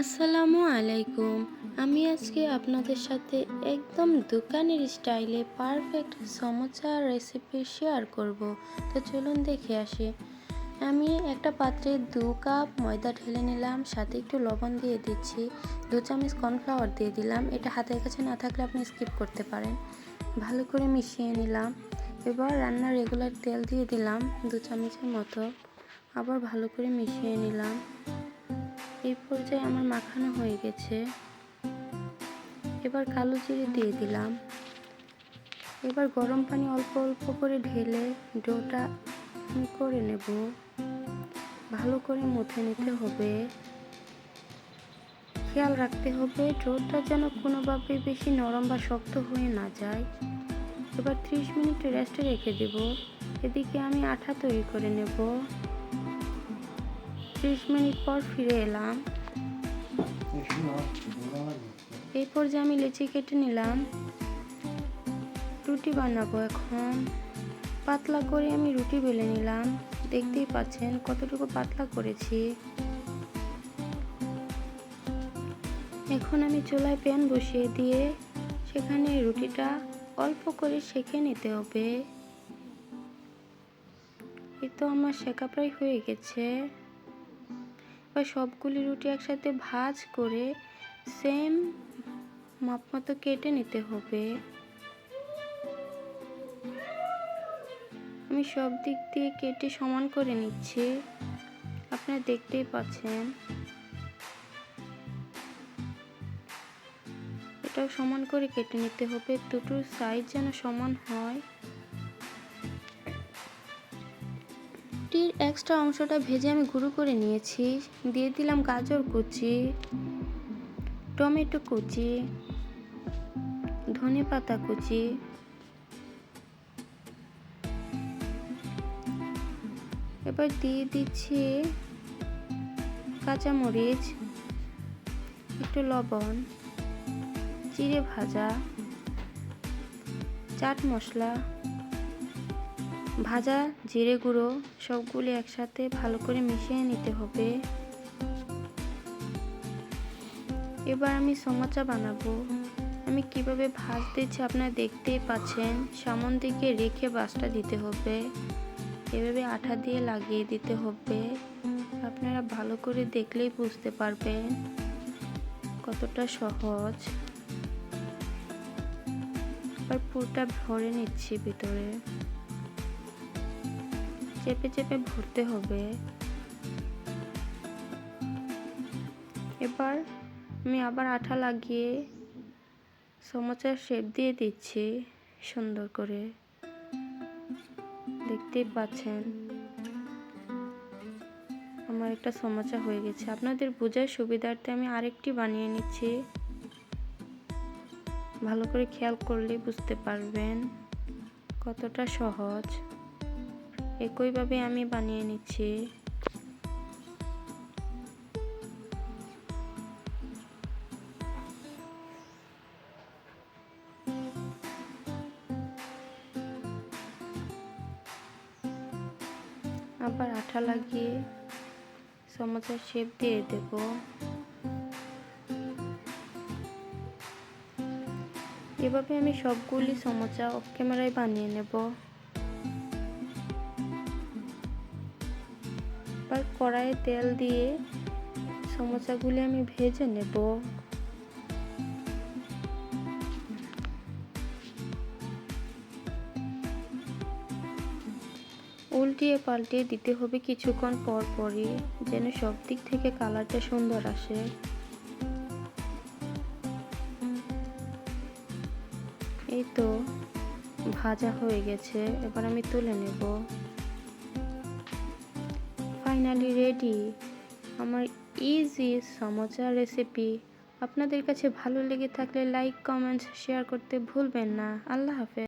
আসসালামু আলাইকুম। আমি আজকে আপনাদের সাথে একদম দোকানের স্টাইলে পারফেক্ট সমোসা রেসিপি শেয়ার করব। তো চলুন দেখে আসি। আমি একটা পাত্রে 2 কাপ ময়দা ঢেলে নিলাম, সাথে একটু লবণ দিয়ে দিচ্ছি, 2 চামচ কর্নফ্লাওয়ার দিয়ে দিলাম। এটা হাতের কাছে না থাকলে আপনি স্কিপ করতে পারেন। ভালো করে মিশিয়ে নিলাম। এবার রান্নার রেগুলার তেল দিয়ে দিলাম 2 চামচের মতো, আবার ভালো করে মিশিয়ে নিলাম। এই পর্যায়ে আমার মাখানো হয়ে গেছে। এবার কালো জিরে দিয়ে দিলাম। এবার গরম পানি অল্প অল্প করে ঢেলে ডোটা করে নেব। ভালো করে মুথে নিতে হবে। খেয়াল রাখতে হবে ডোটা যেন কোনোভাবে বেশি নরম বা শক্ত হয়ে না যায়। এবার 30 মিনিট রেস্টে রেখে দেব। এদিকে আমি আটা তৈরি করে নেব। 30 মিনিট পর ফিরে এলাম। এই পর্যায়ে আমি লেচি কেটে নিলাম। রুটি বানাবো এখন। পাতলা করে আমি রুটি বেলে নিলাম। দেখতেই পাচ্ছেন কতটুকু পাতলা করেছি। এখন আমি চুলায় প্যান বসিয়ে দিয়ে সেখানে রুটিটা অল্প করে সেঁকে নিতে হবে। এই তো আমার সেঁকা প্রায় হয়ে গেছে। এবার সবগুলি রুটি একসাথে ভাঁজ করে সেম মাপ মতো কেটে নিতে হবে। আমি সব দিক দিয়ে কেটে সমান করে নিচ্ছি, আপনারা দেখতেই পাচ্ছেন। এটাও সমান করে কেটে নিতে হবে, দুটোর সাইজ যেন সমান হয়। রুটির এক্সট্রা অংশটা ভেজে আমি গুঁড়ো করে নিয়েছি। দিয়ে দিলাম গাজর কুচি, টমেটো কুচি, ধনেপাতা কুচি, এবার দিয়ে দিচ্ছি কাঁচামরিচ, একটু লবণ, জিরে ভাজা, চাট মশলা, ভাজা জিরে গুঁড়ো, সবগুলি একসাথে ভালো করে মিশিয়ে নিতে হবে। এবার আমি সমোসা বানাবো। আমি কিভাবে ভাঁজ দিচ্ছি আপনারা দেখতেই পাচ্ছেন। সামন দিকে রেখে ভাঁজটা দিতে হবে। এভাবে আঠা দিয়ে লাগিয়ে দিতে হবে। আপনারা ভালো করে দেখলেই বুঝতে পারবেন কতটা সহজ। এবার পুরটা ভরে নিচ্ছি ভিতরে, চেপে চেপে ভরতে হবে। এবার আমি আবার আঠা লাগিয়ে সমোসার শেপ দিয়ে দিচ্ছি সুন্দর করে। দেখতেই পাচ্ছেন আমার একটা সমোসা হয়ে গেছে। আপনাদের বোঝার সুবিধার্থে আমি আরেকটি বানিয়ে নিচ্ছি। ভালো করে খেয়াল করলে বুঝতে পারবেন কতটা সহজ। একইভাবে আমি বানিয়ে নিচ্ছি। আবার আঠা লাগিয়ে সমোসার শেপ দিয়ে দেব। এভাবে আমি সবগুলি সমোসা অফ ক্যামেরায় বানিয়ে নেব। এবার কড়াইয়ে তেল দিয়ে সমোসাগুলি আমি ভেজে নেব। উল্টিয়ে পাল্টিয়ে দিতে হবে কিছুক্ষণ পর পরই, যেন সব দিক থেকে কালারটা সুন্দর আসে। এই তো ভাজা হয়ে গেছে, এবার আমি তুলে নেব। ফাইনালি রেডি আমার ইজি সমোসা রেসিপি। আপনাদের কাছে ভালো লেগে থাকলে লাইক, কমেন্টস, শেয়ার করতে ভুলবেন না। আল্লাহ হাফেজ।